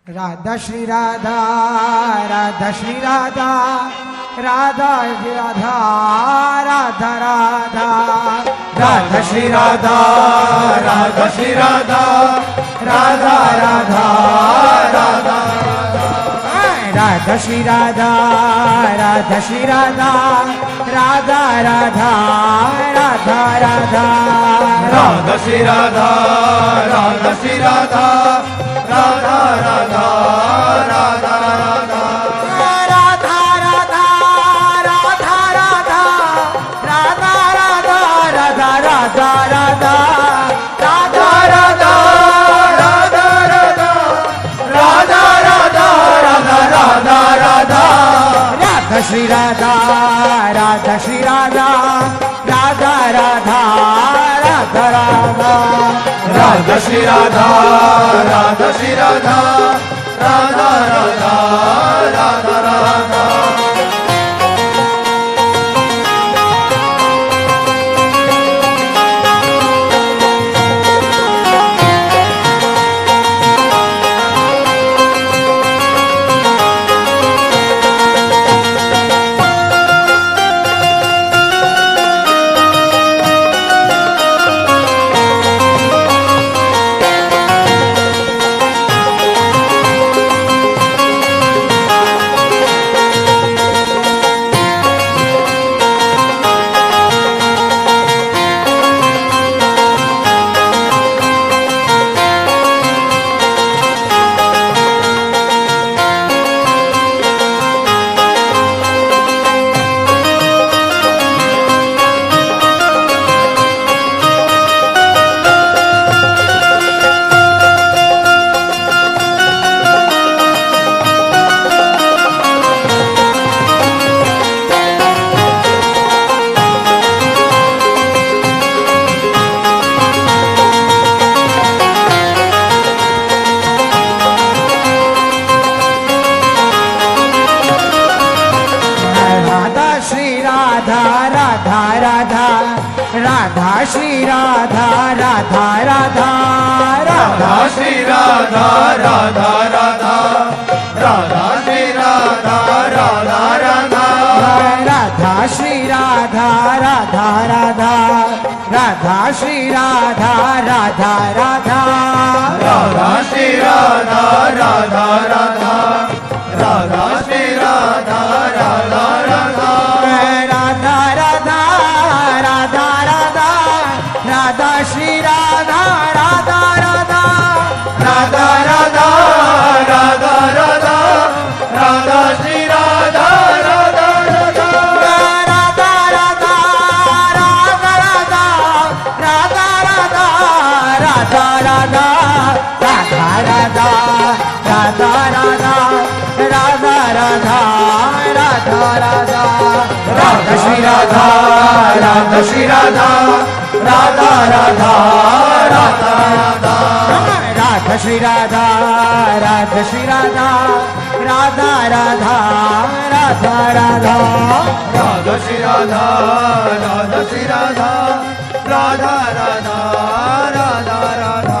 राधा श्री राधा, राधा श्री राधा, राधा श्री राधा, राधा राधा, राधा श्री राधा, राधा श्री राधा, राधा राधा, राधा राधा श्री राधा, राधा श्री राधा, राधा राधा, राधा राधा, राधा श्री राधा, राधा श्री राधा, राधा राधा, राधा राधा, राधा राधा, राधा राधा, राधा राधा, राधा राधा, राधा राधा, राधा राधा, राधा राधा, राधा राधा, राधा राधा श्री राधा, राधा श्री राधा, राधा राधा, राधा राधा, राधा श्री राधा, राधा श्री राधा, राधा राधा, राधा राधा। राधा श्री राधा, राधा राधा, राधा श्री राधा, राधा राधा, राधा श्री राधा, राधा राधा, राधा श्री राधा, राधा राधा, राधा श्री राधा, राधा राधा, राधा श्री राधा, राधा राधा, राधा श्री राधा, राधा राधा, राधा राधा, राधा राधा, राधा श्री राधा, राधा राधा, राधा राधा, राधा राधा, राधा श्री राधा, राधा राधा, राधा राधा, राधा राधा, राधा राधा, राधा राधा, राधा राधा, राधा राधा, राधा राधा, राधा राधा, राधा श्री राधा, राधा श्री राधा, राधा राधा, राधा राधा, राधा श्री राधा, राधा श्री राधा, राधा राधा, राधा राधा, राधा श्री राधा, राधा श्री राधा, राधा राधा, राधा राधा।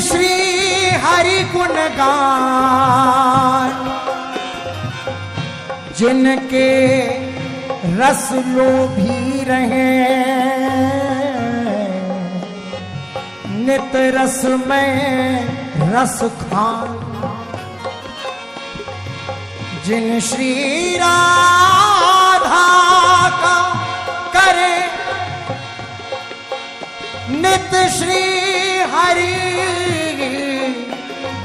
श्री हरि गुण गान, जिनके रस लोभी रहे, नित रस में रस खान। जिन श्री राधा का करे नित श्री हरि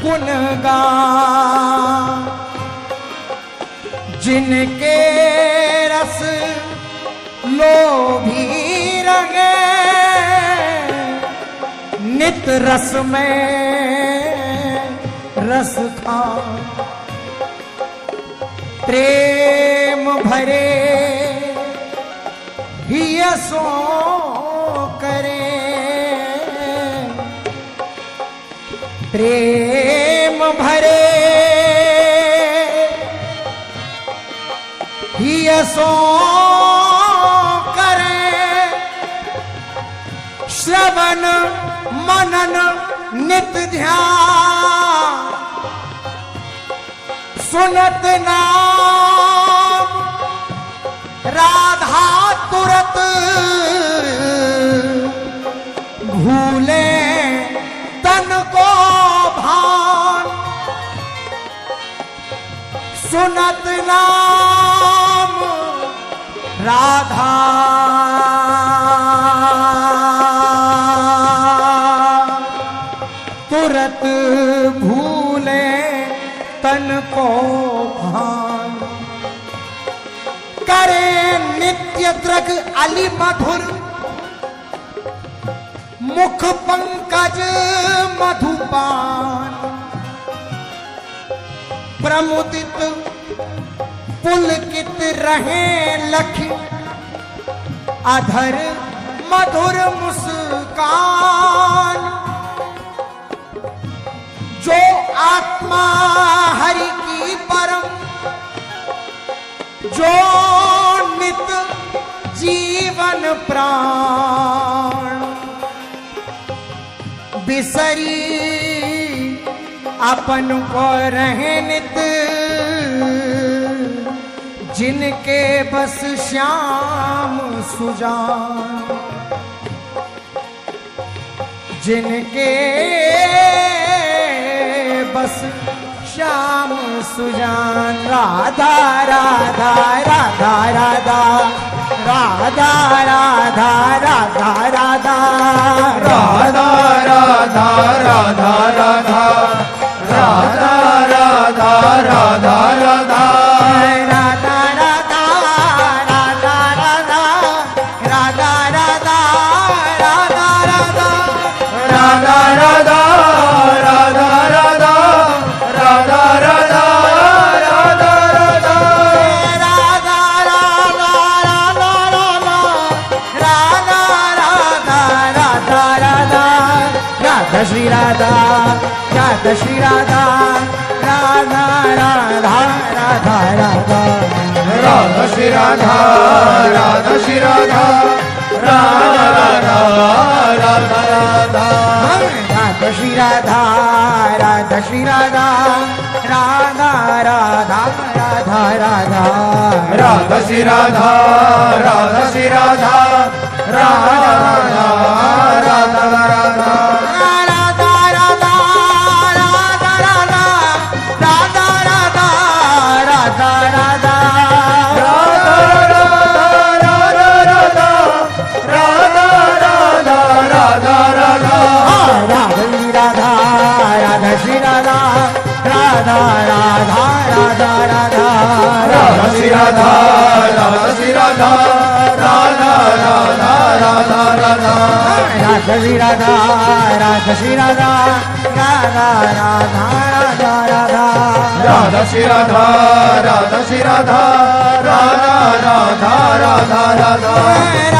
गुण गान, जिनके रस लोभी रंगे, नित रस में रस खान। प्रेम भरे ही सो करे, प्रेम भरे ही सो करे, श्रवण मनन नित ध्यान, सुनत नाम राधा तुरत, भूले तन को भान। सुनत नाम राधा तुरत, भूले तन को भान। करे नित्य द्रग अली मधुर, मुख पंकज मधुपान। प्रमुदित पुलकित रहे लख, अधर मधुर मुस्कान। जो आत्मा हरि की परम, जो नित जीवन प्राण, बिसरी अपन को रहे नित, जिनके बस श्याम सुजान। जिनके बस श्याम सुजान। राधा राधा राधा राधा राधा राधा राधा राधा राधा राधा राधा राधा राधा राधा राधा राधा श्री राधा राधा श्री राधा राधा राधा राधा राधा राधा श्री राधा राधा श्री राधा राधा राधा राधा राधा श्री राधा राधा श्री राधा राधा राधा राधा राधा राधा श्री राधा राधा श्री राधा राधा राधा राधा श्री राधा राधा श्री राधा राधा राधा राधा राधा राधा श्री राधा राधा श्री राधा राधा राधा राधा राधा राधा श्री राधा राधा श्री राधा राधा राधा राधा राधा